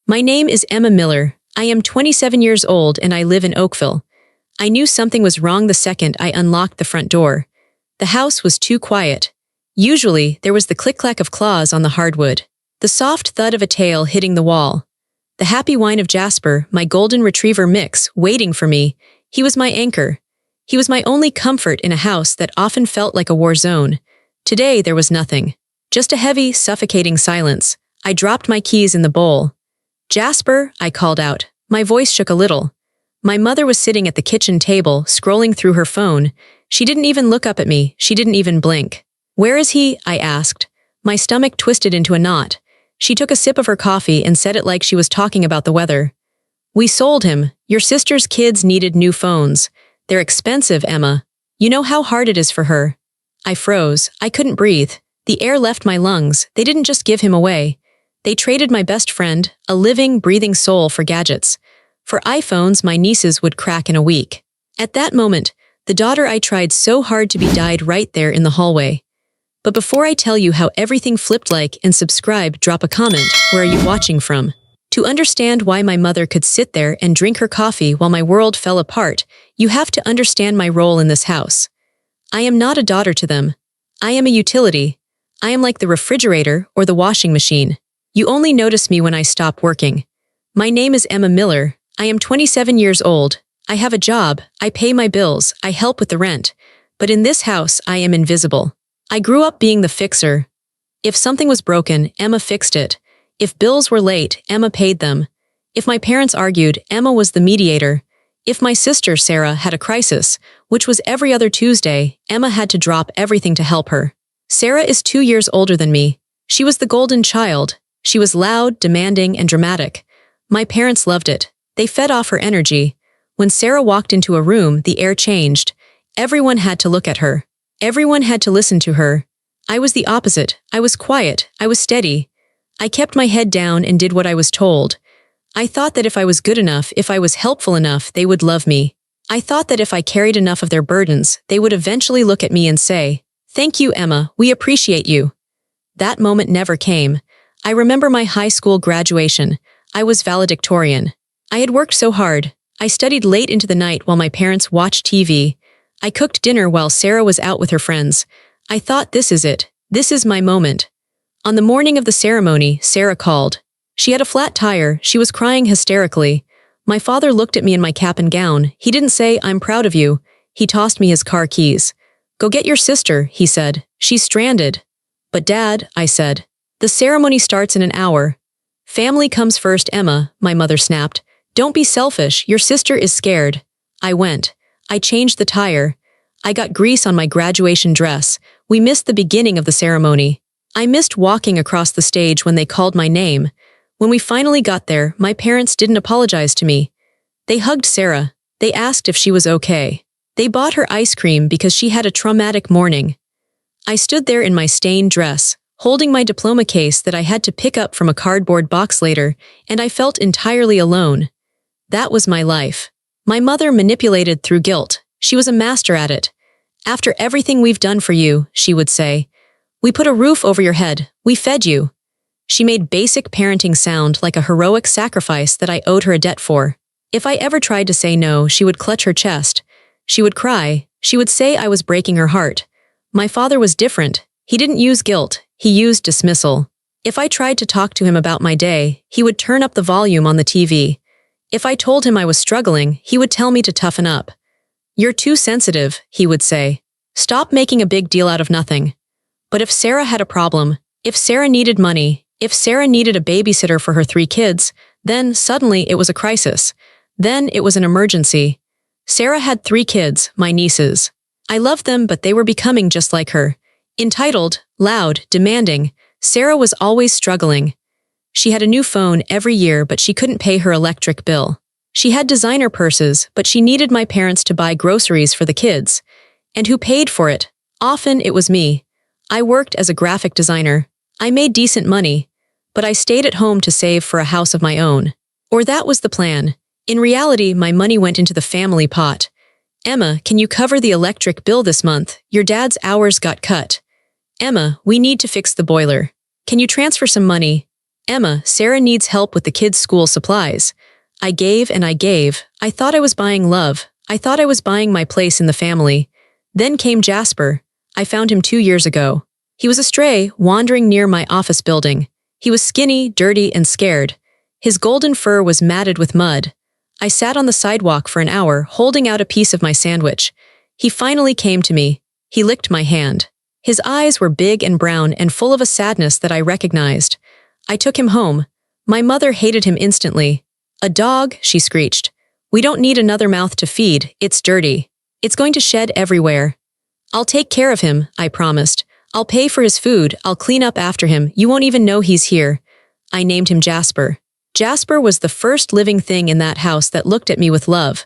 My name is Emma Miller. I am 27 years old and I live in Oakville. I knew something was wrong the second I unlocked the front door. The house was too quiet. Usually, there was the click-clack of claws on the hardwood, the soft thud of a tail hitting the wall, the happy whine of Jasper, my golden retriever mix, waiting for me. He was my anchor. He was my only comfort in a house that often felt like a war zone. Today, there was nothing. Just a heavy, suffocating silence. I dropped my keys in the bowl. "Jasper," I called out. My voice shook a little. My mother was sitting at the kitchen table, scrolling through her phone. She didn't even look up at me. She didn't even blink. "Where is he?" I asked. My stomach twisted into a knot. She took a sip of her coffee and said it like she was talking about the weather. "We sold him. Your sister's kids needed new phones. They're expensive, Emma. You know how hard it is for her." I froze. I couldn't breathe. The air left my lungs. They didn't just give him away. They traded my best friend, a living, breathing soul, for gadgets. For iPhones my nieces would crack in a week. At that moment, the daughter I tried so hard to be died right there in the hallway. But before I tell you how everything flipped, like and subscribe, drop a comment. Where are you watching from? To understand why my mother could sit there and drink her coffee while my world fell apart, you have to understand my role in this house. I am not a daughter to them. I am a utility. I am like the refrigerator or the washing machine. You only notice me when I stop working. My name is Emma Miller. I am 27 years old. I have a job. I pay my bills. I help with the rent. But in this house, I am invisible. I grew up being the fixer. If something was broken, Emma fixed it. If bills were late, Emma paid them. If my parents argued, Emma was the mediator. If my sister, Sarah, had a crisis, which was every other Tuesday, Emma had to drop everything to help her. Sarah is 2 years older than me. She was the golden child. She was loud, demanding, and dramatic. My parents loved it. They fed off her energy. When Sarah walked into a room, the air changed. Everyone had to look at her. Everyone had to listen to her. I was the opposite. I was quiet. I was steady. I kept my head down and did what I was told. I thought that if I was good enough, if I was helpful enough, they would love me. I thought that if I carried enough of their burdens, they would eventually look at me and say, "Thank you, Emma. We appreciate you." That moment never came. I remember my high school graduation. I was valedictorian. I had worked so hard. I studied late into the night while my parents watched TV. I cooked dinner while Sarah was out with her friends. I thought, this is it. This is my moment. On the morning of the ceremony, Sarah called. She had a flat tire. She was crying hysterically. My father looked at me in my cap and gown. He didn't say, "I'm proud of you." He tossed me his car keys. "Go get your sister," he said. "She's stranded." "But Dad," I said. "The ceremony starts in an hour." "Family comes first, Emma," my mother snapped. "Don't be selfish. Your sister is scared." I went. I changed the tire. I got grease on my graduation dress. We missed the beginning of the ceremony. I missed walking across the stage when they called my name. When we finally got there, my parents didn't apologize to me. They hugged Sarah. They asked if she was okay. They bought her ice cream because she had a traumatic morning. I stood there in my stained dress, holding my diploma case that I had to pick up from a cardboard box later, and I felt entirely alone. That was my life. My mother manipulated through guilt. She was a master at it. "After everything we've done for you," she would say, "we put a roof over your head. We fed you." She made basic parenting sound like a heroic sacrifice that I owed her a debt for. If I ever tried to say no, she would clutch her chest. She would cry. She would say I was breaking her heart. My father was different. He didn't use guilt. He used dismissal. If I tried to talk to him about my day, he would turn up the volume on the TV. If I told him I was struggling, he would tell me to toughen up. "You're too sensitive," he would say. "Stop making a big deal out of nothing." But if Sarah had a problem, if Sarah needed money, if Sarah needed a babysitter for her 3 kids, then suddenly it was a crisis. Then it was an emergency. Sarah had 3 kids, my nieces. I loved them, but they were becoming just like her. Entitled, loud, demanding, Sarah was always struggling. She had a new phone every year, but she couldn't pay her electric bill. She had designer purses, but she needed my parents to buy groceries for the kids. And who paid for it? Often it was me. I worked as a graphic designer. I made decent money, but I stayed at home to save for a house of my own. Or that was the plan. In reality, my money went into the family pot. "Emma, can you cover the electric bill this month? Your dad's hours got cut." "Emma, we need to fix the boiler. Can you transfer some money?" "Emma, Sarah needs help with the kids' school supplies." I gave and I gave. I thought I was buying love. I thought I was buying my place in the family. Then came Jasper. I found him 2 years ago. He was a stray, wandering near my office building. He was skinny, dirty, and scared. His golden fur was matted with mud. I sat on the sidewalk for an hour, holding out a piece of my sandwich. He finally came to me. He licked my hand. His eyes were big and brown and full of a sadness that I recognized. I took him home. My mother hated him instantly. "A dog," she screeched. "We don't need another mouth to feed. It's dirty. It's going to shed everywhere." "I'll take care of him," I promised. "I'll pay for his food. I'll clean up after him. You won't even know he's here." I named him Jasper. Jasper was the first living thing in that house that looked at me with love.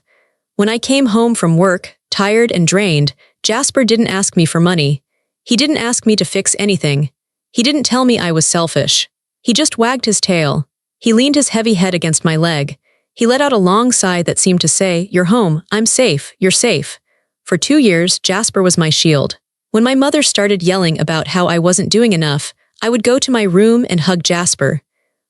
When I came home from work, tired and drained, Jasper didn't ask me for money. He didn't ask me to fix anything. He didn't tell me I was selfish. He just wagged his tail. He leaned his heavy head against my leg. He let out a long sigh that seemed to say, "You're home. I'm safe. You're safe." For 2 years, Jasper was my shield. When my mother started yelling about how I wasn't doing enough, I would go to my room and hug Jasper.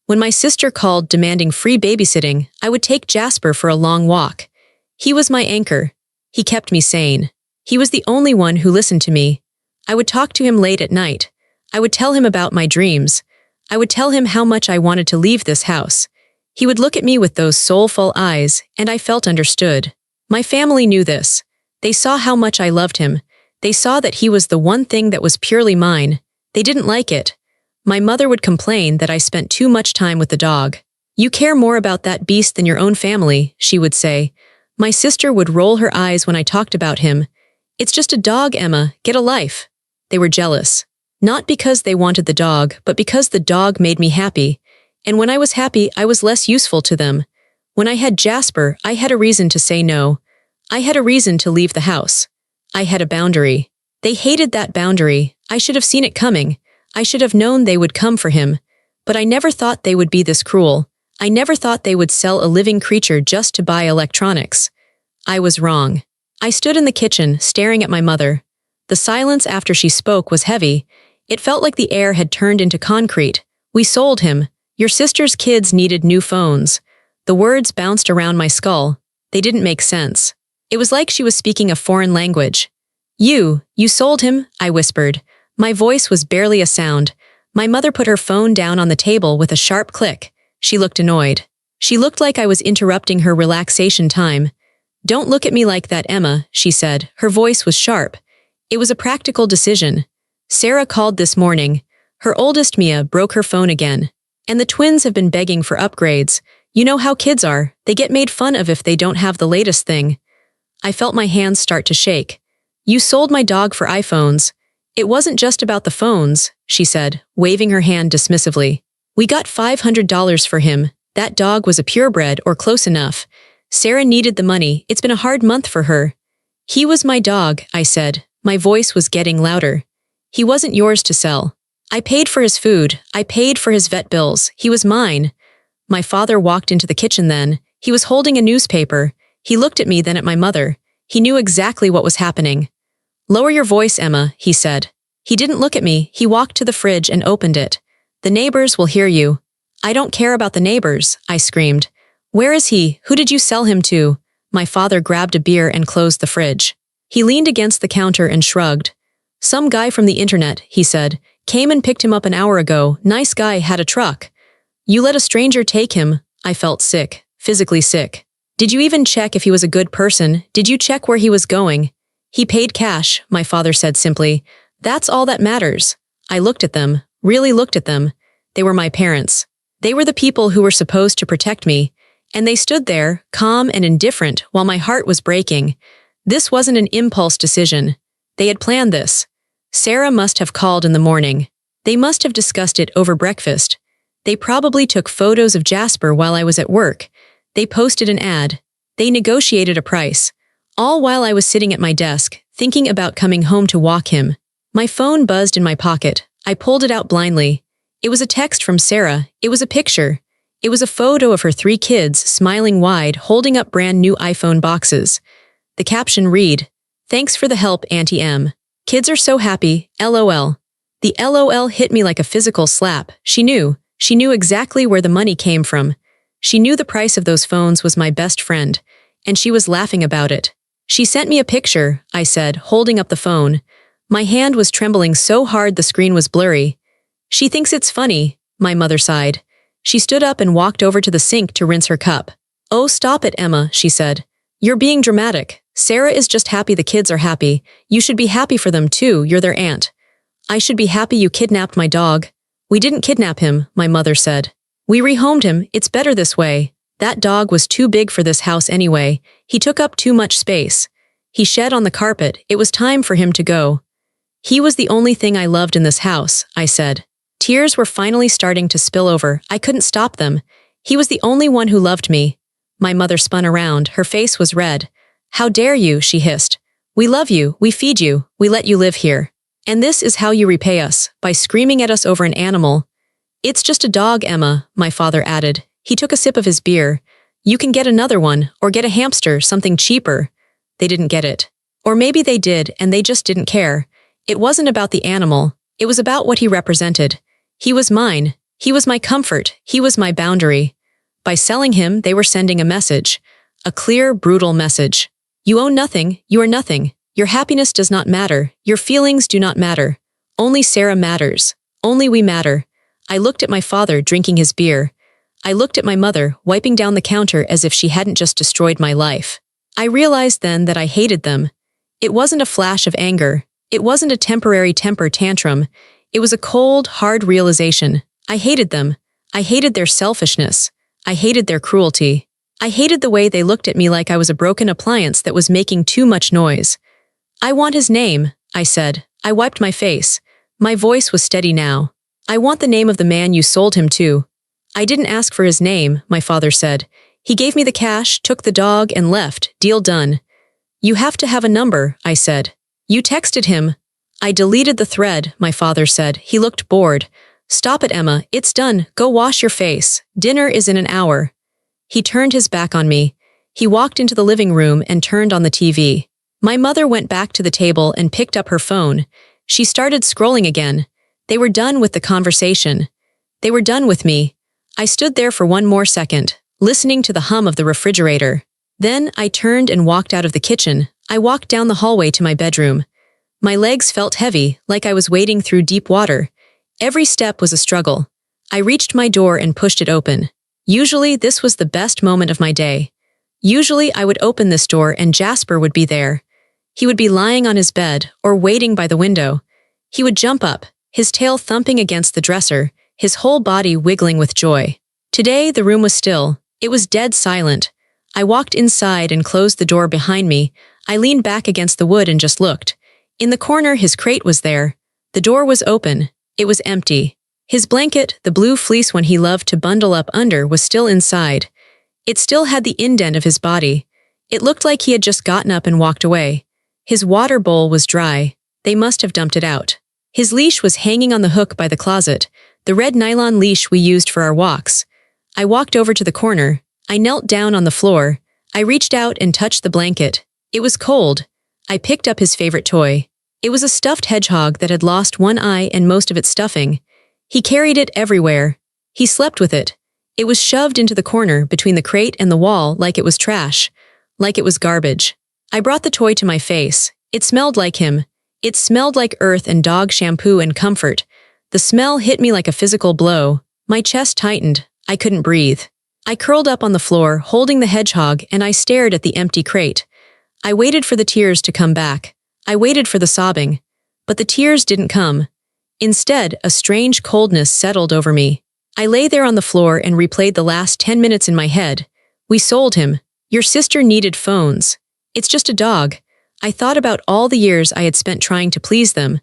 When my sister called demanding free babysitting, I would take Jasper for a long walk. He was my anchor. He kept me sane. He was the only one who listened to me. I would talk to him late at night. I would tell him about my dreams. I would tell him how much I wanted to leave this house. He would look at me with those soulful eyes, and I felt understood. My family knew this. They saw how much I loved him. They saw that he was the one thing that was purely mine. They didn't like it. My mother would complain that I spent too much time with the dog. "You care more about that beast than your own family," she would say. My sister would roll her eyes when I talked about him. "It's just a dog, Emma. Get a life." They were jealous. Not because they wanted the dog, but because the dog made me happy. And when I was happy, I was less useful to them. When I had Jasper, I had a reason to say no. I had a reason to leave the house. I had a boundary. They hated that boundary. I should have seen it coming. I should have known they would come for him. But I never thought they would be this cruel. I never thought they would sell a living creature just to buy electronics. I was wrong. I stood in the kitchen, staring at my mother. The silence after she spoke was heavy. It felt like the air had turned into concrete. "We sold him. Your sister's kids needed new phones." The words bounced around my skull. They didn't make sense. It was like she was speaking a foreign language. You sold him?" I whispered. My voice was barely a sound. My mother put her phone down on the table with a sharp click. She looked annoyed. She looked like I was interrupting her relaxation time. "Don't look at me like that, Emma," she said. Her voice was sharp. It was a practical decision. Sarah called this morning. Her oldest, Mia, broke her phone again. And the twins have been begging for upgrades. You know how kids are. They get made fun of if they don't have the latest thing. I felt my hands start to shake. "You sold my dog for iPhones." "It wasn't just about the phones," she said, waving her hand dismissively. "We got $500 for him. That dog was a purebred or close enough. Sarah needed the money. It's been a hard month for her." "He was my dog," I said. My voice was getting louder. "He wasn't yours to sell. I paid for his food. I paid for his vet bills. He was mine." My father walked into the kitchen then. He was holding a newspaper. He looked at me, then at my mother. He knew exactly what was happening. "Lower your voice, Emma," he said. He didn't look at me. He walked to the fridge and opened it. "The neighbors will hear you." "I don't care about the neighbors," I screamed. "Where is he? Who did you sell him to?" My father grabbed a beer and closed the fridge. He leaned against the counter and shrugged. "Some guy from the internet," he said. "Came and picked him up an hour ago. Nice guy, had a truck." "You let a stranger take him?" I felt sick, physically sick. "Did you even check if he was a good person? Did you check where he was going?" "He paid cash," my father said simply. "That's all that matters." I looked at them, really looked at them. They were my parents. They were the people who were supposed to protect me. And they stood there, calm and indifferent, while my heart was breaking. This wasn't an impulse decision. They had planned this. Sarah must have called in the morning. They must have discussed it over breakfast. They probably took photos of Jasper while I was at work. They posted an ad. They negotiated a price. All while I was sitting at my desk, thinking about coming home to walk him. My phone buzzed in my pocket. I pulled it out blindly. It was a text from Sarah. It was a picture. It was a photo of her 3 kids, smiling wide, holding up brand new iPhone boxes. The caption read, "Thanks for the help, Auntie M. Kids are so happy, LOL." The LOL hit me like a physical slap. She knew. She knew exactly where the money came from. She knew the price of those phones was my best friend, and she was laughing about it. She sent me a picture, I said, holding up the phone. My hand was trembling so hard the screen was blurry. She thinks it's funny, my mother sighed. She stood up and walked over to the sink to rinse her cup. Oh, stop it, Emma, she said. You're being dramatic. Sarah is just happy the kids are happy. You should be happy for them too, you're their aunt. I should be happy you kidnapped my dog. We didn't kidnap him, my mother said. We rehomed him, it's better this way. That dog was too big for this house anyway. He took up too much space. He shed on the carpet, it was time for him to go. He was the only thing I loved in this house, I said. Tears were finally starting to spill over, I couldn't stop them. He was the only one who loved me. My mother spun around, her face was red. How dare you, she hissed. We love you, we feed you, we let you live here. And this is how you repay us, by screaming at us over an animal. It's just a dog, Emma, my father added. He took a sip of his beer. You can get another one, or get a hamster, something cheaper. They didn't get it. Or maybe they did, and they just didn't care. It wasn't about the animal. It was about what he represented. He was mine. He was my comfort. He was my boundary. By selling him, they were sending a message. A clear, brutal message. You own nothing. You are nothing. Your happiness does not matter. Your feelings do not matter. Only Sarah matters. Only we matter. I looked at my father drinking his beer. I looked at my mother wiping down the counter as if she hadn't just destroyed my life. I realized then that I hated them. It wasn't a flash of anger. It wasn't a temporary temper tantrum. It was a cold, hard realization. I hated them. I hated their selfishness. I hated their cruelty. I hated the way they looked at me like I was a broken appliance that was making too much noise. I want his name, I said. I wiped my face. My voice was steady now. I want the name of the man you sold him to. I didn't ask for his name, my father said. He gave me the cash, took the dog, and left. Deal done. You have to have a number, I said. You texted him. I deleted the thread, my father said. He looked bored. Stop it, Emma. It's done. Go wash your face. Dinner is in an hour. He turned his back on me. He walked into the living room and turned on the TV. My mother went back to the table and picked up her phone. She started scrolling again. They were done with the conversation. They were done with me. I stood there for one more second, listening to the hum of the refrigerator. Then I turned and walked out of the kitchen. I walked down the hallway to my bedroom. My legs felt heavy, like I was wading through deep water. Every step was a struggle. I reached my door and pushed it open. Usually, this was the best moment of my day. Usually, I would open this door and Jasper would be there. He would be lying on his bed or waiting by the window. He would jump up, his tail thumping against the dresser, his whole body wiggling with joy. Today, the room was still. It was dead silent. I walked inside and closed the door behind me. I leaned back against the wood and just looked. In the corner, his crate was there. The door was open. It was empty. His blanket, the blue fleece one he loved to bundle up under, was still inside. It still had the indent of his body. It looked like he had just gotten up and walked away. His water bowl was dry. They must have dumped it out. His leash was hanging on the hook by the closet, the red nylon leash we used for our walks. I walked over to the corner. I knelt down on the floor. I reached out and touched the blanket. It was cold. I picked up his favorite toy. It was a stuffed hedgehog that had lost one eye and most of its stuffing. He carried it everywhere. He slept with it. It was shoved into the corner between the crate and the wall like it was trash, like it was garbage. I brought the toy to my face. It smelled like him. It smelled like earth and dog shampoo and comfort. The smell hit me like a physical blow. My chest tightened. I couldn't breathe. I curled up on the floor, holding the hedgehog, and I stared at the empty crate. I waited for the tears to come back. I waited for the sobbing. But the tears didn't come. Instead, a strange coldness settled over me. I lay there on the floor and replayed the last 10 minutes in my head. We sold him. Your sister needed phones. It's just a dog. I thought about all the years I had spent trying to please them.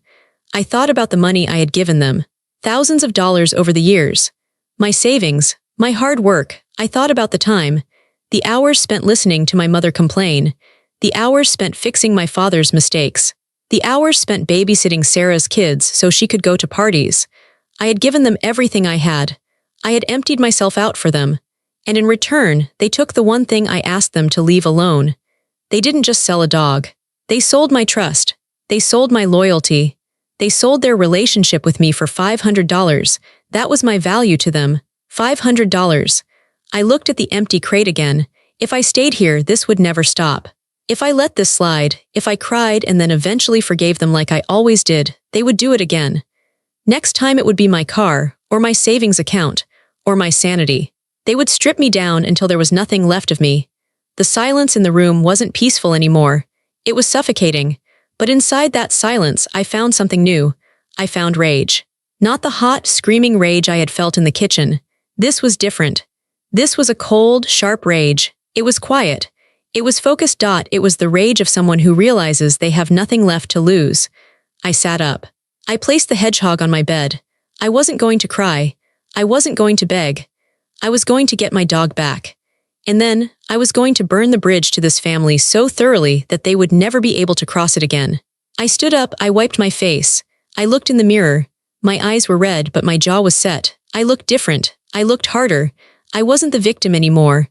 I thought about the money I had given them. Thousands of dollars over the years. My savings, my hard work. I thought about the time. The hours spent listening to my mother complain. The hours spent fixing my father's mistakes. The hours spent babysitting Sarah's kids so she could go to parties. I had given them everything I had. I had emptied myself out for them. And in return, they took the one thing I asked them to leave alone. They didn't just sell a dog. They sold my trust. They sold my loyalty. They sold their relationship with me for $500. That was my value to them. $500. I looked at the empty crate again. If I stayed here, this would never stop. If I let this slide, if I cried and then eventually forgave them like I always did, they would do it again. Next time it would be my car, or my savings account, or my sanity. They would strip me down until there was nothing left of me. The silence in the room wasn't peaceful anymore. It was suffocating. But inside that silence, I found something new. I found rage. Not the hot, screaming rage I had felt in the kitchen. This was different. This was a cold, sharp rage. It was quiet. It was focused. It was the rage of someone who realizes they have nothing left to lose. I sat up. I placed the hedgehog on my bed. I wasn't going to cry. I wasn't going to beg. I was going to get my dog back. And then, I was going to burn the bridge to this family so thoroughly that they would never be able to cross it again. I stood up, I wiped my face. I looked in the mirror. My eyes were red, but my jaw was set. I looked different. I looked harder. I wasn't the victim anymore.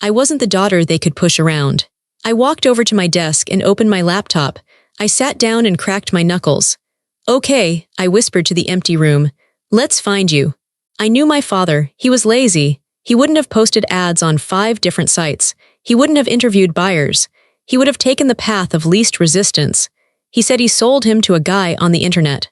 I wasn't the daughter they could push around. I walked over to my desk and opened my laptop. I sat down and cracked my knuckles. Okay, I whispered to the empty room. Let's find you. I knew my father. He was lazy. He wouldn't have posted ads on 5 different sites. He wouldn't have interviewed buyers. He would have taken the path of least resistance. He said he sold him to a guy on the internet.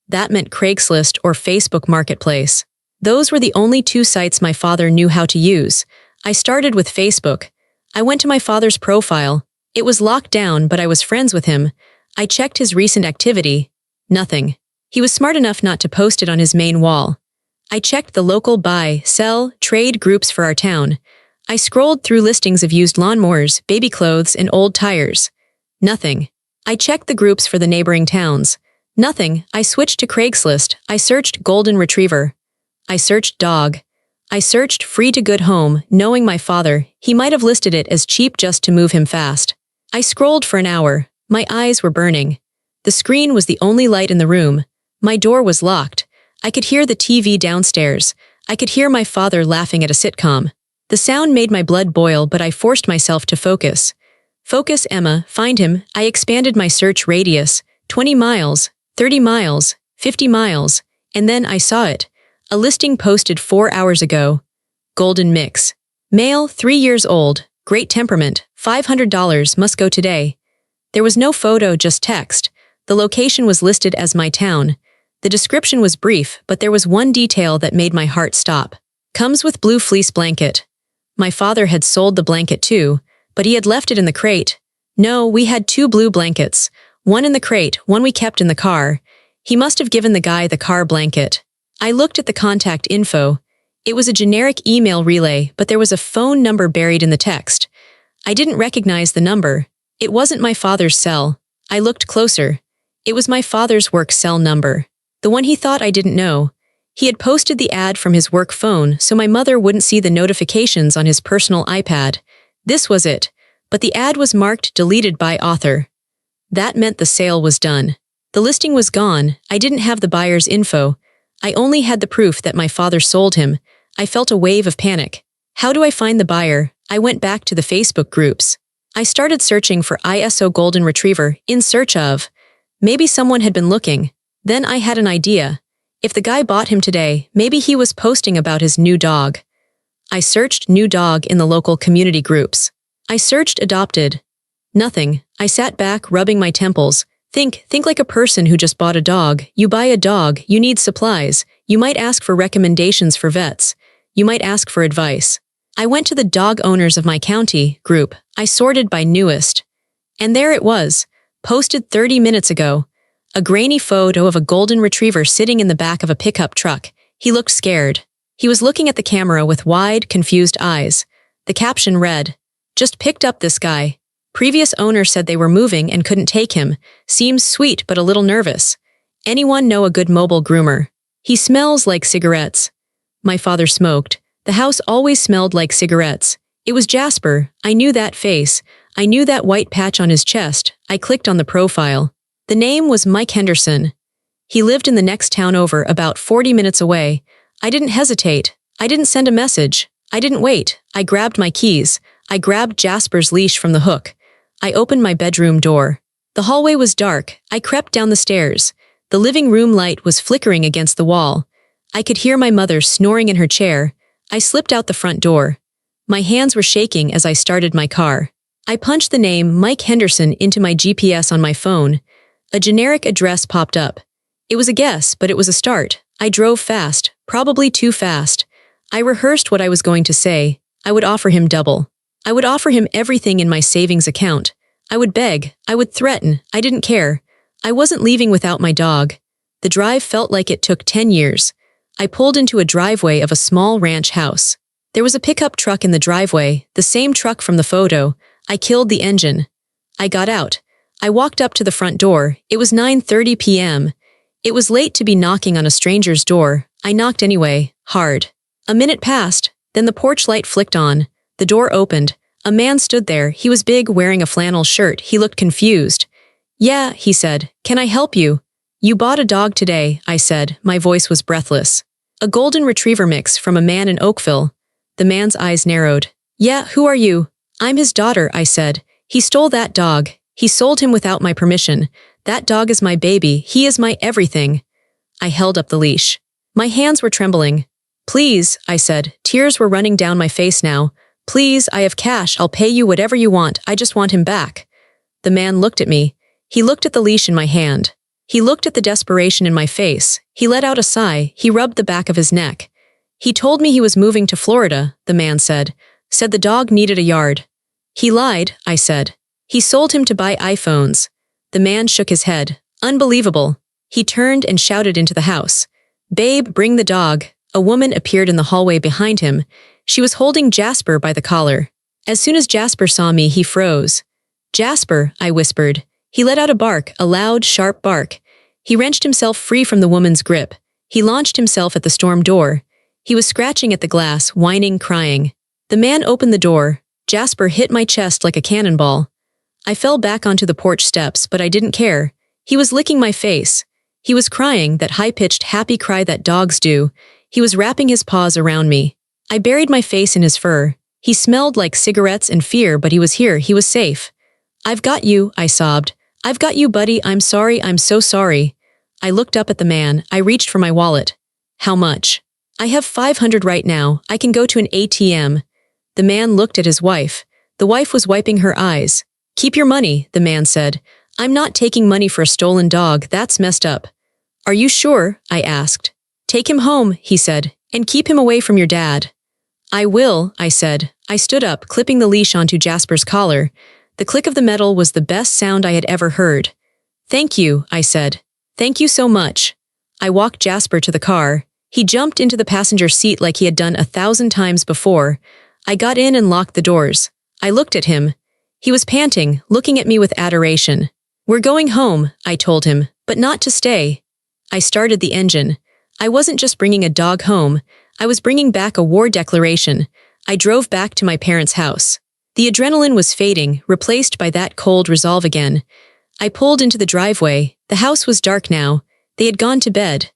That meant Craigslist or Facebook Marketplace. Those were the only 2 sites my father knew how to use. I started with Facebook. I went to my father's profile. It was locked down, but I was friends with him. I checked his recent activity. Nothing. He was smart enough not to post it on his main wall. I checked the local buy, sell, trade groups for our town. I scrolled through listings of used lawnmowers, baby clothes, and old tires. Nothing. I checked the groups for the neighboring towns. Nothing. I switched to Craigslist. I searched golden retriever. I searched dog. I searched free to good home, knowing my father, he might have listed it as cheap just to move him fast. I scrolled for an hour. My eyes were burning. The screen was the only light in the room. My door was locked. I could hear the TV downstairs. I could hear my father laughing at a sitcom. The sound made my blood boil, but I forced myself to focus. Focus, Emma, find him. I expanded my search radius. 20 miles, 30 miles, 50 miles, and then I saw it. A listing posted 4 hours ago. Golden mix. Male, 3 years old, great temperament, $500, must go today. There was no photo, just text. The location was listed as my town. The description was brief, but there was one detail that made my heart stop. Comes with blue fleece blanket. My father had sold the blanket too, but he had left it in the crate. No, we had 2 blue blankets. One in the crate, one we kept in the car. He must have given the guy the car blanket. I looked at the contact info. It was a generic email relay, but there was a phone number buried in the text. I didn't recognize the number. It wasn't my father's cell. I looked closer. It was my father's work cell number. The one he thought I didn't know. He had posted the ad from his work phone so my mother wouldn't see the notifications on his personal iPad. This was it, but the ad was marked deleted by author. That meant the sale was done. The listing was gone. I didn't have the buyer's info. I only had the proof that my father sold him. I felt a wave of panic. How do I find the buyer? I went back to the Facebook groups. I started searching for ISO Golden Retriever, in search of. Maybe someone had been looking. Then I had an idea. If the guy bought him today, maybe he was posting about his new dog. I searched new dog in the local community groups. I searched adopted. Nothing. I sat back, rubbing my temples. Think like a person who just bought a dog. You buy a dog, you need supplies. You might ask for recommendations for vets. You might ask for advice. I went to the dog owners of my county group. I sorted by newest. And there it was, posted 30 minutes ago. A grainy photo of a golden retriever sitting in the back of a pickup truck. He looked scared. He was looking at the camera with wide, confused eyes. The caption read, "Just picked up this guy. Previous owner said they were moving and couldn't take him. Seems sweet but a little nervous. Anyone know a good mobile groomer? He smells like cigarettes." My father smoked. The house always smelled like cigarettes. It was Jasper. I knew that face. I knew that white patch on his chest. I clicked on the profile. The name was Mike Henderson. He lived in the next town over, about 40 minutes away. I didn't hesitate. I didn't send a message. I didn't wait. I grabbed my keys. I grabbed Jasper's leash from the hook. I opened my bedroom door. The hallway was dark. I crept down the stairs. The living room light was flickering against the wall. I could hear my mother snoring in her chair. I slipped out the front door. My hands were shaking as I started my car. I punched the name Mike Henderson into my GPS on my phone. A generic address popped up. It was a guess, but it was a start. I drove fast, probably too fast. I rehearsed what I was going to say. I would offer him double. I would offer him everything in my savings account. I would beg. I would threaten. I didn't care. I wasn't leaving without my dog. The drive felt like it took 10 years. I pulled into a driveway of a small ranch house. There was a pickup truck in the driveway, the same truck from the photo. I killed the engine. I got out. I walked up to the front door. It was 9:30 p.m. It was late to be knocking on a stranger's door. I knocked anyway, hard. A minute passed, then the porch light flicked on. The door opened. A man stood there. He was big, wearing a flannel shirt. He looked confused. "Yeah," he said. "Can I help you?" "You bought a dog today," I said. My voice was breathless. "A golden retriever mix from a man in Oakville." The man's eyes narrowed. "Yeah, who are you?" "I'm his daughter," I said. "He stole that dog. He sold him without my permission. That dog is my baby. He is my everything." I held up the leash. My hands were trembling. "Please," I said. Tears were running down my face now. "Please, I have cash. I'll pay you whatever you want. I just want him back." The man looked at me. He looked at the leash in my hand. He looked at the desperation in my face. He let out a sigh. He rubbed the back of his neck. "He told me he was moving to Florida," the man said. "Said the dog needed a yard." "He lied," I said. "He sold him to buy iPhones." The man shook his head. "Unbelievable." He turned and shouted into the house. "Babe, bring the dog." A woman appeared in the hallway behind him. She was holding Jasper by the collar. As soon as Jasper saw me, he froze. "Jasper," I whispered. He let out a bark, a loud, sharp bark. He wrenched himself free from the woman's grip. He launched himself at the storm door. He was scratching at the glass, whining, crying. The man opened the door. Jasper hit my chest like a cannonball. I fell back onto the porch steps, but I didn't care. He was licking my face. He was crying, that high-pitched, happy cry that dogs do. He was wrapping his paws around me. I buried my face in his fur. He smelled like cigarettes and fear, but he was here. He was safe. "I've got you," I sobbed. "I've got you, buddy. I'm sorry. I'm so sorry." I looked up at the man. I reached for my wallet. "How much?" "I have 500 right now. I can go to an ATM." The man looked at his wife. The wife was wiping her eyes. "Keep your money," the man said. "I'm not taking money for a stolen dog. That's messed up." "Are you sure?" I asked. "Take him home," he said, "and keep him away from your dad." "I will," I said. I stood up, clipping the leash onto Jasper's collar. The click of the metal was the best sound I had ever heard. "Thank you," I said. "Thank you so much." I walked Jasper to the car. He jumped into the passenger seat like he had done 1,000 times before. I got in and locked the doors. I looked at him. He was panting, looking at me with adoration. "We're going home," I told him, "but not to stay." I started the engine. I wasn't just bringing a dog home. I was bringing back a war declaration. I drove back to my parents' house. The adrenaline was fading, replaced by that cold resolve again. I pulled into the driveway. The house was dark now. They had gone to bed.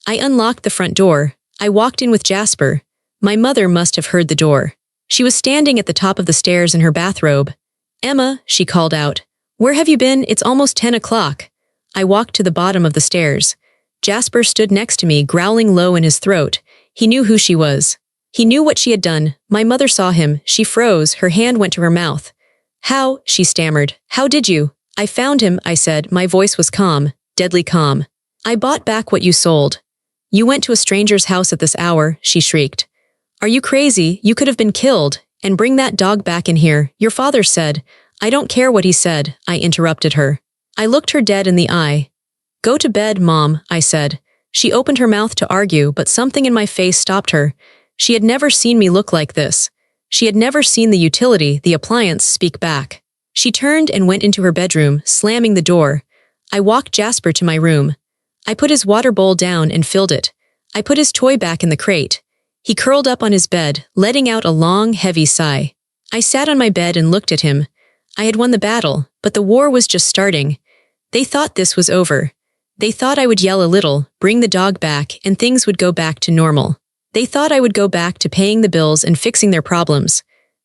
I unlocked the front door. I walked in with Jasper. My mother must have heard the door. She was standing at the top of the stairs in her bathrobe. "Emma," she called out. "Where have you been? It's almost 10 o'clock." I walked to the bottom of the stairs. Jasper stood next to me, growling low in his throat. He knew who she was. He knew what she had done. My mother saw him. She froze. Her hand went to her mouth. "How?" she stammered. "How did you?" "I found him," I said. My voice was calm, deadly calm. "I bought back what you sold." "You went to a stranger's house at this hour," she shrieked. "Are you crazy? You could have been killed. And bring that dog back in here. Your father said." "I don't care what he said," I interrupted her. I looked her dead in the eye. "Go to bed, Mom," I said. She opened her mouth to argue, but something in my face stopped her. She had never seen me look like this. She had never seen the utility, the appliance, speak back. She turned and went into her bedroom, slamming the door. I walked Jasper to my room. I put his water bowl down and filled it. I put his toy back in the crate. He curled up on his bed, letting out a long, heavy sigh. I sat on my bed and looked at him. I had won the battle, but the war was just starting. They thought this was over. They thought I would yell a little, bring the dog back, and things would go back to normal. They thought I would go back to paying the bills and fixing their problems.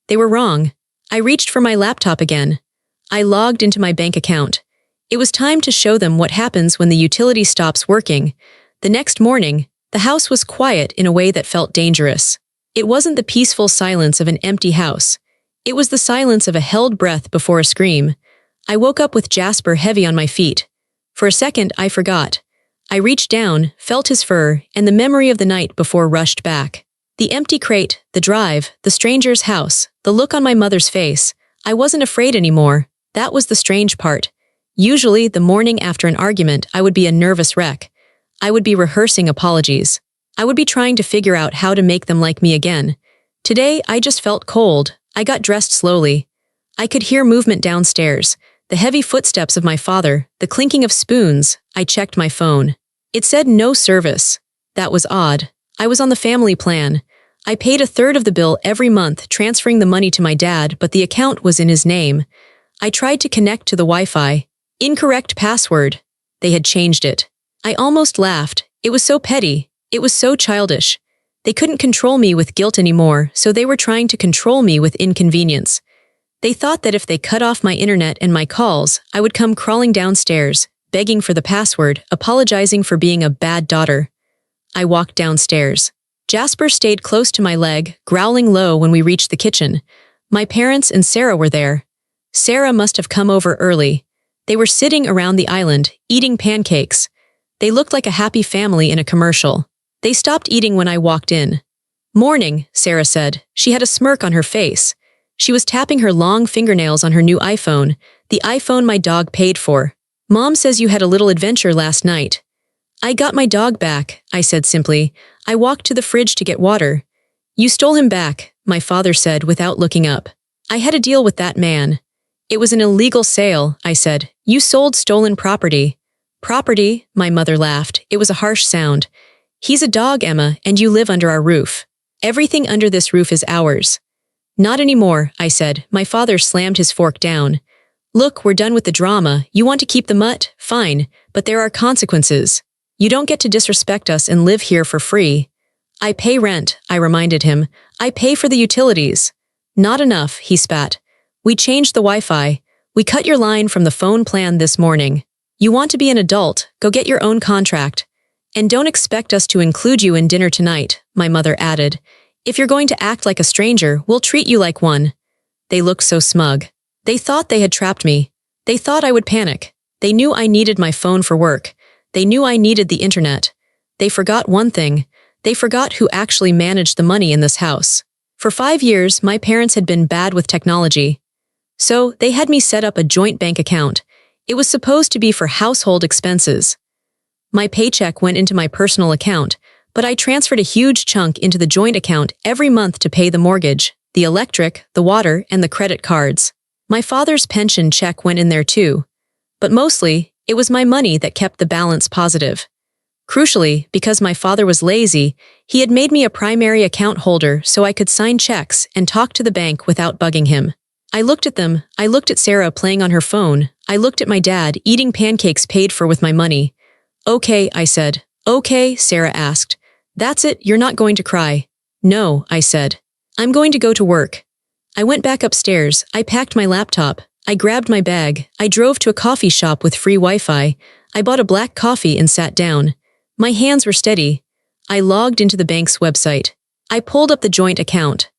They were wrong. I reached for my laptop again. I logged into my bank account. It was time to show them what happens when the utility stops working. The next morning, The house was quiet in a way that felt dangerous. It wasn't the peaceful silence of an empty house. It was the silence of a held breath before a scream. I woke up with Jasper heavy on my feet. For a second, I forgot. I reached down, felt his fur, and the memory of the night before rushed back. The empty crate, the drive, the stranger's house, the look on my mother's face. I wasn't afraid anymore. That was the strange part. Usually, the morning after an argument, I would be a nervous wreck. I would be rehearsing apologies. I would be trying to figure out how to make them like me again. Today, I just felt cold. I got dressed slowly. I could hear movement downstairs, the heavy footsteps of my father, the clinking of spoons. I checked my phone. It said no service. That was odd. I was on the family plan. I paid a third of the bill every month, transferring the money to my dad, but the account was in his name. I tried to connect to the Wi-Fi. Incorrect password. They had changed it. I almost laughed. It was so petty. It was so childish. They couldn't control me with guilt anymore, so they were trying to control me with inconvenience. They thought that if they cut off my internet and my calls, I would come crawling downstairs, begging for the password, apologizing for being a bad daughter. I walked downstairs. Jasper stayed close to my leg, growling low when we reached the kitchen. My parents and Sarah were there. Sarah must have come over early. They were sitting around the island, eating pancakes. They looked like a happy family in a commercial. They stopped eating when I walked in. "Morning," Sarah said. She had a smirk on her face. She was tapping her long fingernails on her new iPhone, the iPhone my dog paid for. "Mom says you had a little adventure last night." "I got my dog back," I said simply. I walked to the fridge to get water. "You stole him back," my father said without looking up. "I had a deal with that man." "It was an illegal sale," I said. "You sold stolen property." "Property?" My mother laughed. It was a harsh sound. "He's a dog, Emma, and you live under our roof. Everything under this roof is ours." "Not anymore," I said. My father slammed his fork down. "Look, we're done with the drama. You want to keep the mutt? Fine, but there are consequences. You don't get to disrespect us and live here for free." "I pay rent," I reminded him. "I pay for the utilities." "Not enough," he spat. "We changed the Wi-Fi. We cut your line from the phone plan this morning. You want to be an adult, go get your own contract. And don't expect us to include you in dinner tonight," my mother added. "If you're going to act like a stranger, we'll treat you like one." They looked so smug. They thought they had trapped me. They thought I would panic. They knew I needed my phone for work. They knew I needed the internet. They forgot one thing. They forgot who actually managed the money in this house. For 5 years, my parents had been bad with technology. So, they had me set up a joint bank account. It was supposed to be for household expenses. My paycheck went into my personal account, but I transferred a huge chunk into the joint account every month to pay the mortgage, the electric, the water, and the credit cards. My father's pension check went in there too. But mostly, it was my money that kept the balance positive. Crucially, because my father was lazy, he had made me a primary account holder so I could sign checks and talk to the bank without bugging him. I looked at them. I looked at Sarah playing on her phone. I looked at my dad eating pancakes paid for with my money. "Okay," I said. "Okay," Sarah asked. "That's it, you're not going to cry." "No," I said. "I'm going to go to work." I went back upstairs. I packed my laptop. I grabbed my bag. I drove to a coffee shop with free Wi-Fi. I bought a black coffee and sat down. My hands were steady. I logged into the bank's website. I pulled up the joint account.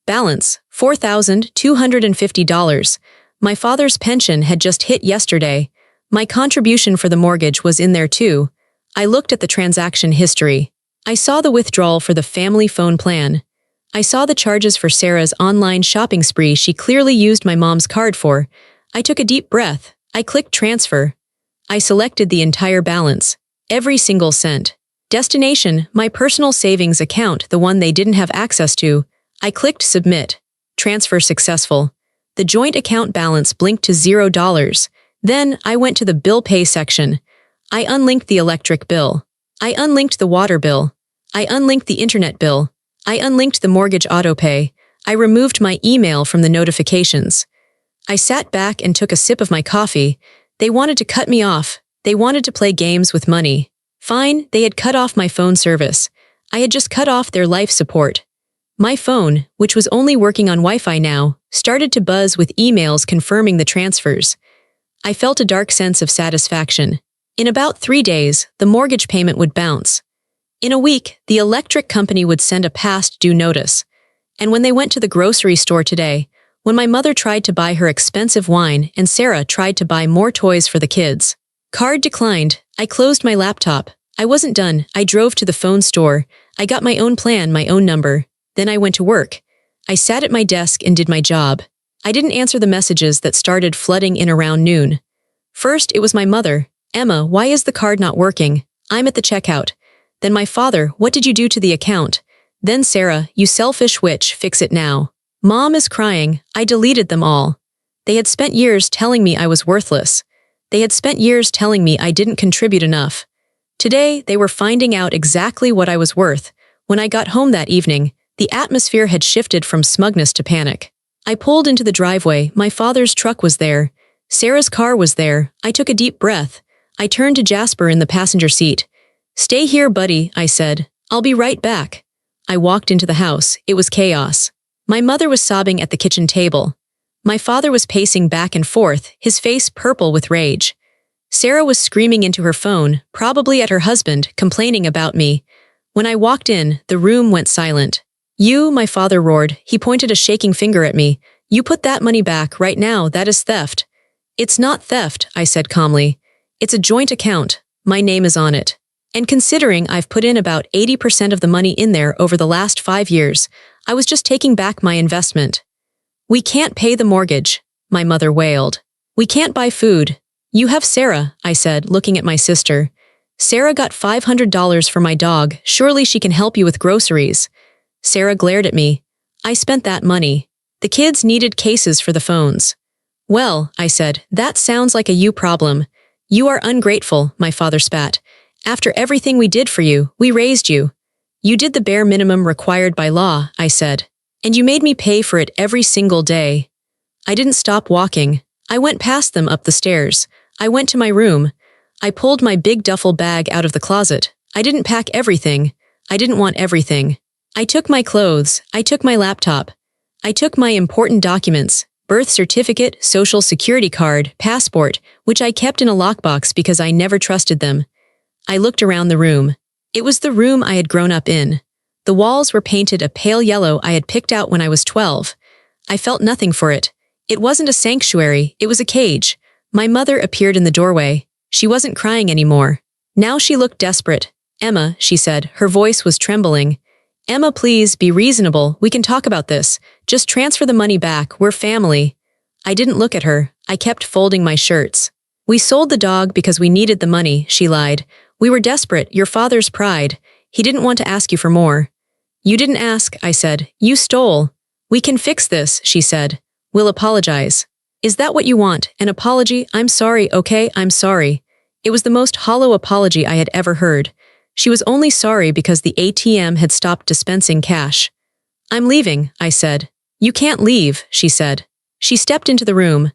Balance, $4,250. My father's pension had just hit yesterday. My contribution for the mortgage was in there too. I looked at the transaction history. I saw the withdrawal for the family phone plan. I saw the charges for Sarah's online shopping spree she clearly used my mom's card for. I took a deep breath. I clicked transfer. I selected the entire balance. Every single cent. Destination, my personal savings account, the one they didn't have access to. I clicked submit. Transfer successful. The joint account balance blinked to $0. Then I went to the bill pay section. I unlinked the electric bill. I unlinked the water bill. I unlinked the internet bill. I unlinked the mortgage autopay. I removed my email from the notifications. I sat back and took a sip of my coffee. They wanted to cut me off. They wanted to play games with money. Fine, they had cut off my phone service. I had just cut off their life support. My phone, which was only working on Wi-Fi now, started to buzz with emails confirming the transfers. I felt a dark sense of satisfaction. In about 3 days, the mortgage payment would bounce. In a week, the electric company would send a past due notice. And when they went to the grocery store today, when my mother tried to buy her expensive wine and Sarah tried to buy more toys for the kids. Card declined. I closed my laptop. I wasn't done. I drove to the phone store. I got my own plan, my own number. Then I went to work. I sat at my desk and did my job. I didn't answer the messages that started flooding in around noon. First, it was my mother. Emma, why is the card not working? I'm at the checkout. Then my father, what did you do to the account? Then Sarah, you selfish witch, fix it now. Mom is crying. I deleted them all. They had spent years telling me I was worthless. They had spent years telling me I didn't contribute enough. Today, they were finding out exactly what I was worth. When I got home that evening, the atmosphere had shifted from smugness to panic. I pulled into the driveway. My father's truck was there. Sarah's car was there. I took a deep breath. I turned to Jasper in the passenger seat. Stay here, buddy, I said. I'll be right back. I walked into the house. It was chaos. My mother was sobbing at the kitchen table. My father was pacing back and forth, his face purple with rage. Sarah was screaming into her phone, probably at her husband, complaining about me. When I walked in, the room went silent. You, my father roared. He pointed a shaking finger at me. You put that money back right now. That is theft. It's not theft, I said calmly. It's a joint account. My name is on it. And considering I've put in about 80% of the money in there over the last 5 years, I was just taking back my investment. We can't pay the mortgage, my mother wailed. We can't buy food. You have Sarah, I said, looking at my sister. Sarah got $500 for my dog. Surely she can help you with groceries. Sarah glared at me. I spent that money. The kids needed cases for the phones. Well, I said, that sounds like a you problem. You are ungrateful, my father spat. After everything we did for you, we raised you. You did the bare minimum required by law, I said. And you made me pay for it every single day. I didn't stop walking. I went past them up the stairs. I went to my room. I pulled my big duffel bag out of the closet. I didn't pack everything. I didn't want everything. I took my clothes. I took my laptop. I took my important documents, birth certificate, social security card, passport, which I kept in a lockbox because I never trusted them. I looked around the room. It was the room I had grown up in. The walls were painted a pale yellow I had picked out when I was 12. I felt nothing for it. It wasn't a sanctuary, it was a cage. My mother appeared in the doorway. She wasn't crying anymore. Now she looked desperate. Emma, she said, her voice was trembling. Emma, please, be reasonable. We can talk about this. Just transfer the money back. We're family. I didn't look at her. I kept folding my shirts. We sold the dog because we needed the money, she lied. We were desperate, your father's pride. He didn't want to ask you for more. You didn't ask, I said. You stole. We can fix this, she said. We'll apologize. Is that what you want? An apology? I'm sorry, okay, I'm sorry. It was the most hollow apology I had ever heard. She was only sorry because the ATM had stopped dispensing cash. I'm leaving, I said. You can't leave, she said. She stepped into the room.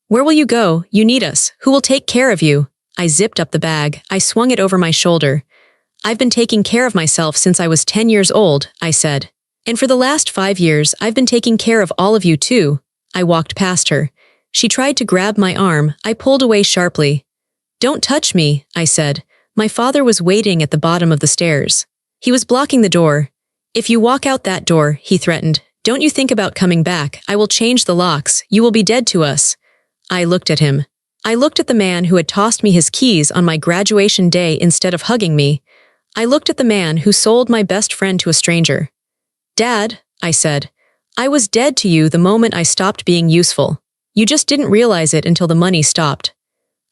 Where will you go? You need us. Who will take care of you? I zipped up the bag. I swung it over my shoulder. I've been taking care of myself since I was 10 years old, I said. And for the last 5 years, I've been taking care of all of you too. I walked past her. She tried to grab my arm. I pulled away sharply. Don't touch me, I said. My father was waiting at the bottom of the stairs. He was blocking the door. If you walk out that door, he threatened, don't you think about coming back. I will change the locks. You will be dead to us. I looked at him. I looked at the man who had tossed me his keys on my graduation day instead of hugging me. I looked at the man who sold my best friend to a stranger. Dad, I said, I was dead to you the moment I stopped being useful. You just didn't realize it until the money stopped.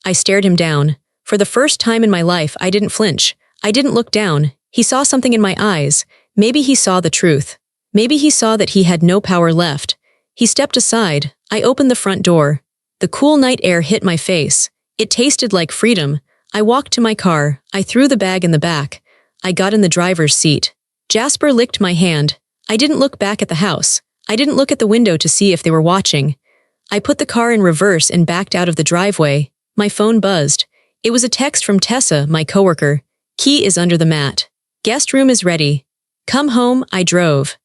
I stared him down. For the first time in my life, I didn't flinch. I didn't look down. He saw something in my eyes. Maybe he saw the truth. Maybe he saw that he had no power left. He stepped aside. I opened the front door. The cool night air hit my face. It tasted like freedom. I walked to my car. I threw the bag in the back. I got in the driver's seat. Jasper licked my hand. I didn't look back at the house. I didn't look at the window to see if they were watching. I put the car in reverse and backed out of the driveway. My phone buzzed. It was a text from Tessa, my coworker. Key is under the mat. Guest room is ready. Come home, I drove.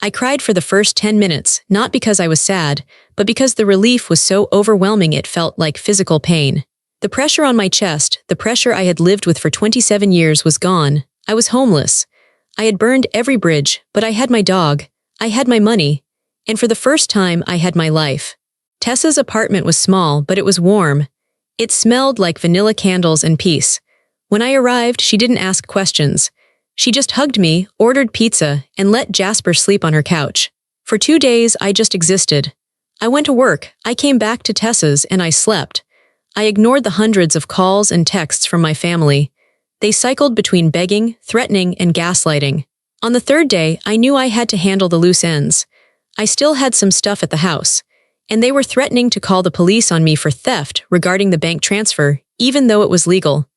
I cried for the first 10 minutes, not because I was sad, but because the relief was so overwhelming it felt like physical pain. The pressure on my chest, the pressure I had lived with for 27 years was gone. I was homeless. I had burned every bridge, but I had my dog. I had my money. And for the first time, I had my life. Tessa's apartment was small, but it was warm. It smelled like vanilla candles and peace. When I arrived, she didn't ask questions. She just hugged me, ordered pizza, and let Jasper sleep on her couch. For 2 days, I just existed. I went to work, I came back to Tessa's, and I slept. I ignored the hundreds of calls and texts from my family. They cycled between begging, threatening, and gaslighting. On the third day, I knew I had to handle the loose ends. I still had some stuff at the house, and they were threatening to call the police on me for theft regarding the bank transfer, even though it was legal.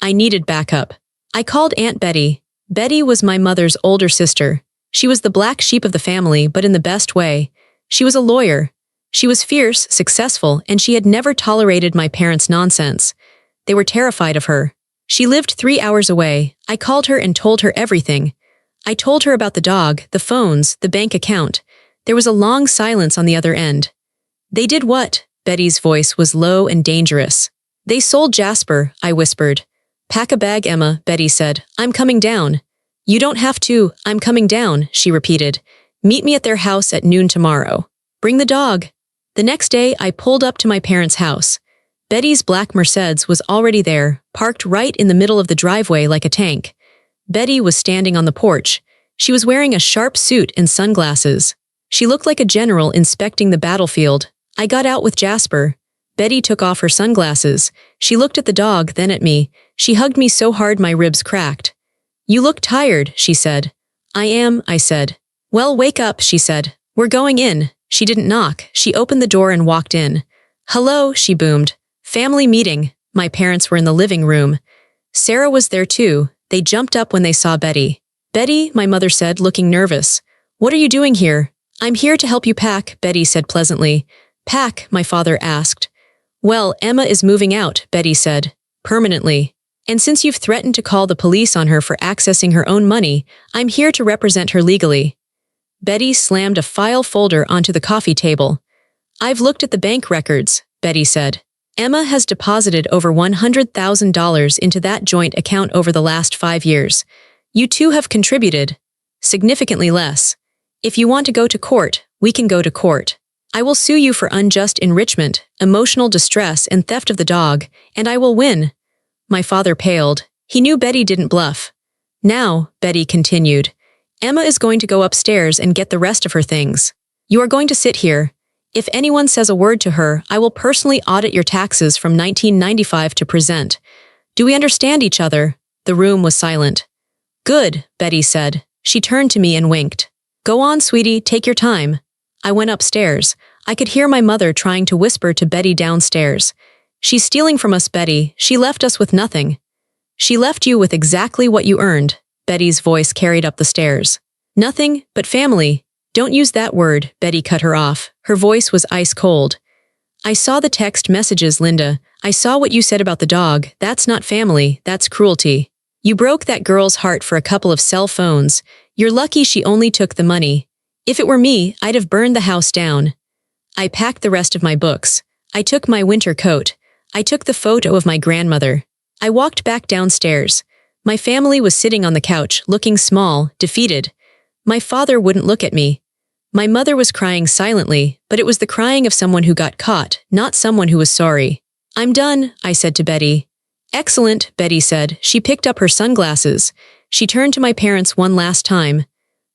I needed backup. I called Aunt Betty. Betty was my mother's older sister. She was the black sheep of the family, but in the best way. She was a lawyer. She was fierce, successful, and she had never tolerated my parents' nonsense. They were terrified of her. She lived 3 hours away. I called her and told her everything. I told her about the dog, the phones, the bank account. There was a long silence on the other end. They did what? Betty's voice was low and dangerous. They sold Jasper, I whispered. Pack a bag, Emma, Betty said. I'm coming down. You don't have to, I'm coming down, she repeated. Meet me at their house at noon tomorrow. Bring the dog. The next day, I pulled up to my parents' house. Betty's black Mercedes was already there, parked right in the middle of the driveway like a tank. Betty was standing on the porch. She was wearing a sharp suit and sunglasses. She looked like a general inspecting the battlefield. I got out with Jasper. Betty took off her sunglasses. She looked at the dog, then at me. She hugged me so hard my ribs cracked. You look tired, she said. I am, I said. Well, wake up, she said. We're going in. She didn't knock. She opened the door and walked in. Hello, she boomed. Family meeting. My parents were in the living room. Sarah was there too. They jumped up when they saw Betty. Betty, my mother said, looking nervous. What are you doing here? I'm here to help you pack, Betty said pleasantly. Pack, my father asked. Well, Emma is moving out, Betty said. Permanently. And since you've threatened to call the police on her for accessing her own money, I'm here to represent her legally. Betty slammed a file folder onto the coffee table. I've looked at the bank records, Betty said. Emma has deposited over $100,000 into that joint account over the last 5 years. You two have contributed. Significantly less. If you want to go to court, we can go to court. I will sue you for unjust enrichment, emotional distress, and theft of the dog, and I will win. My father paled. He knew Betty didn't bluff. Now, Betty continued, Emma is going to go upstairs and get the rest of her things. You are going to sit here. If anyone says a word to her, I will personally audit your taxes from 1995 to present. Do we understand each other? The room was silent. Good, Betty said. She turned to me and winked. Go on, sweetie, take your time. I went upstairs. I could hear my mother trying to whisper to Betty downstairs. She's stealing from us, Betty. She left us with nothing. She left you with exactly what you earned. Betty's voice carried up the stairs. Nothing but family. Don't use that word, Betty cut her off. Her voice was ice cold. I saw the text messages, Linda. I saw what you said about the dog. That's not family, that's cruelty. You broke that girl's heart for a couple of cell phones. You're lucky she only took the money. If it were me, I'd have burned the house down. I packed the rest of my books. I took my winter coat. I took the photo of my grandmother. I walked back downstairs. My family was sitting on the couch, looking small, defeated. My father wouldn't look at me. My mother was crying silently, but it was the crying of someone who got caught, not someone who was sorry. I'm done, I said to Betty. Excellent, Betty said. She picked up her sunglasses. She turned to my parents one last time.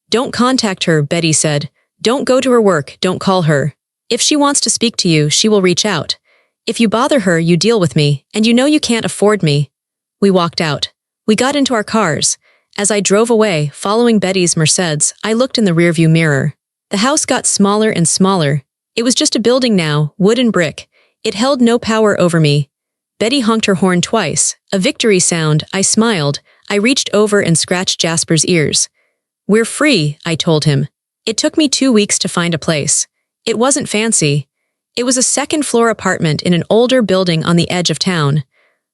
Don't contact her, Betty said. Don't go to her work, don't call her. If she wants to speak to you, she will reach out. If you bother her, you deal with me, and you know you can't afford me. We walked out. We got into our cars. As I drove away, following Betty's Mercedes, I looked in the rearview mirror. The house got smaller and smaller. It was just a building now, wood and brick. It held no power over me. Betty honked her horn twice. A victory sound. I smiled. I reached over and scratched Jasper's ears. We're free, I told him. It took me 2 weeks to find a place. It wasn't fancy. It was a second-floor apartment in an older building on the edge of town.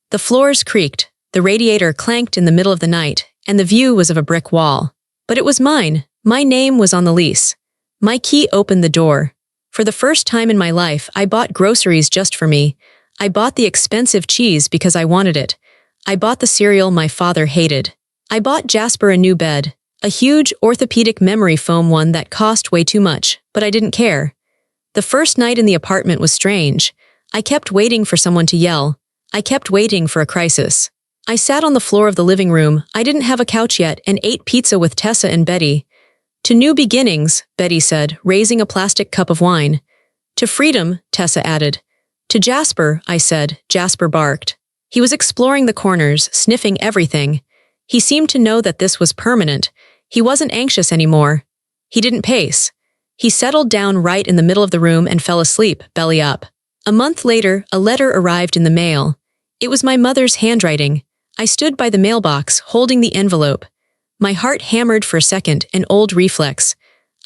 The floors creaked. The radiator clanked in the middle of the night, and the view was of a brick wall. But it was mine. My name was on the lease. My key opened the door. For the first time in my life, I bought groceries just for me. I bought the expensive cheese because I wanted it. I bought the cereal my father hated. I bought Jasper a new bed, a huge orthopedic memory foam one that cost way too much, but I didn't care. The first night in the apartment was strange. I kept waiting for someone to yell. I kept waiting for a crisis. I sat on the floor of the living room, I didn't have a couch yet, and ate pizza with Tessa and Betty. To new beginnings, Betty said, raising a plastic cup of wine. To freedom, Tessa added. To Jasper, I said. Jasper barked. He was exploring the corners, sniffing everything. He seemed to know that this was permanent. He wasn't anxious anymore. He didn't pace. He settled down right in the middle of the room and fell asleep, belly up. A month later, a letter arrived in the mail. It was my mother's handwriting. I stood by the mailbox, holding the envelope. My heart hammered for a second, an old reflex.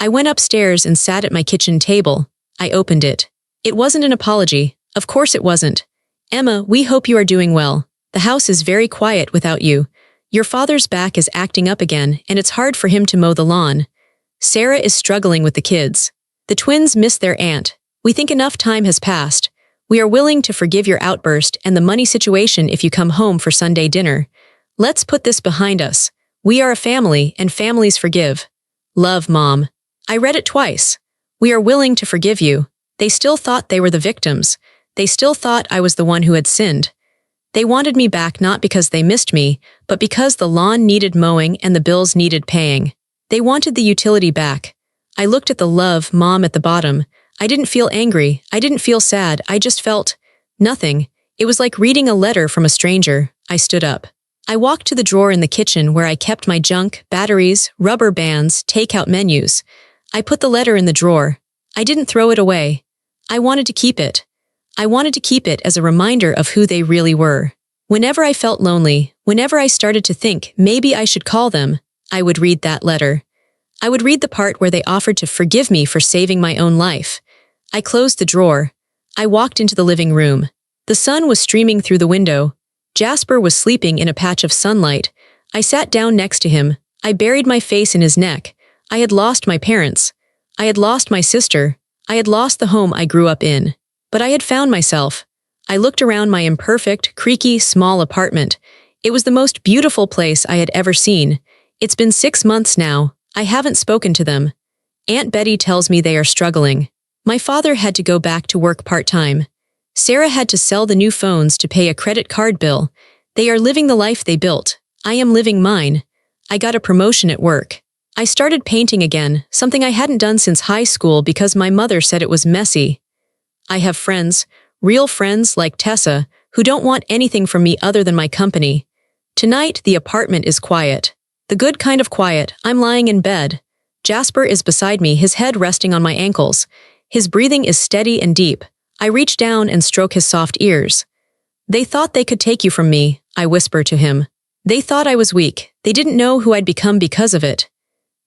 I went upstairs and sat at my kitchen table. I opened it. It wasn't an apology. Of course it wasn't. Emma, we hope you are doing well. The house is very quiet without you. Your father's back is acting up again, and it's hard for him to mow the lawn. Sarah is struggling with the kids. The twins miss their aunt. We think enough time has passed. We are willing to forgive your outburst and the money situation if you come home for Sunday dinner. Let's put this behind us. We are a family, and families forgive. Love, Mom. I read it twice. We are willing to forgive you. They still thought they were the victims. They still thought I was the one who had sinned. They wanted me back not because they missed me, but because the lawn needed mowing and the bills needed paying. They wanted the utility back. I looked at the love, Mom, at the bottom. I didn't feel angry. I didn't feel sad. I just felt nothing. It was like reading a letter from a stranger. I stood up. I walked to the drawer in the kitchen where I kept my junk, batteries, rubber bands, takeout menus. I put the letter in the drawer. I didn't throw it away. I wanted to keep it. I wanted to keep it as a reminder of who they really were. Whenever I felt lonely, whenever I started to think maybe I should call them, I would read that letter. I would read the part where they offered to forgive me for saving my own life. I closed the drawer. I walked into the living room. The sun was streaming through the window. Jasper was sleeping in a patch of sunlight. I sat down next to him. I buried my face in his neck. I had lost my parents. I had lost my sister. I had lost the home I grew up in. But I had found myself. I looked around my imperfect, creaky, small apartment. It was the most beautiful place I had ever seen. It's been 6 months now. I haven't spoken to them. Aunt Betty tells me they are struggling. My father had to go back to work part-time. Sarah had to sell the new phones to pay a credit card bill. They are living the life they built. I am living mine. I got a promotion at work. I started painting again, something I hadn't done since high school because my mother said it was messy. I have friends, real friends like Tessa, who don't want anything from me other than my company. Tonight, the apartment is quiet. The good kind of quiet. I'm lying in bed. Jasper is beside me, his head resting on my ankles. His breathing is steady and deep. I reach down and stroke his soft ears. They thought they could take you from me, I whisper to him. They thought I was weak. They didn't know who I'd become because of it.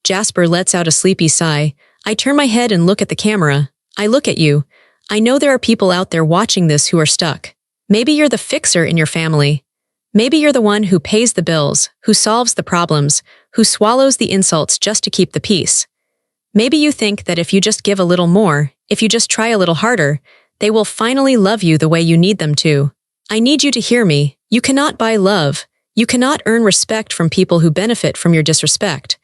Jasper lets out a sleepy sigh. I turn my head and look at the camera. I look at you. I know there are people out there watching this who are stuck. Maybe you're the fixer in your family. Maybe you're the one who pays the bills, who solves the problems, who swallows the insults just to keep the peace. Maybe you think that if you just give a little more, if you just try a little harder, they will finally love you the way you need them to. I need you to hear me. You cannot buy love. You cannot earn respect from people who benefit from your disrespect.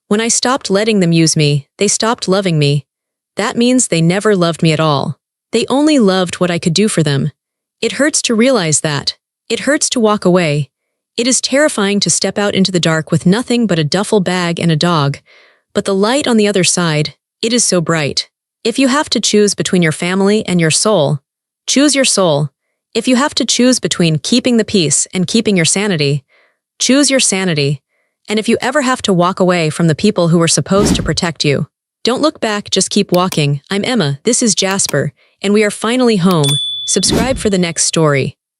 When I stopped letting them use me, they stopped loving me. That means they never loved me at all. They only loved what I could do for them. It hurts to realize that. It hurts to walk away. It is terrifying to step out into the dark with nothing but a duffel bag and a dog. But the light on the other side, it is so bright. If you have to choose between your family and your soul, choose your soul. If you have to choose between keeping the peace and keeping your sanity, choose your sanity. And if you ever have to walk away from the people who were supposed to protect you, don't look back, just keep walking. I'm Emma, this is Jasper, and we are finally home. Subscribe for the next story.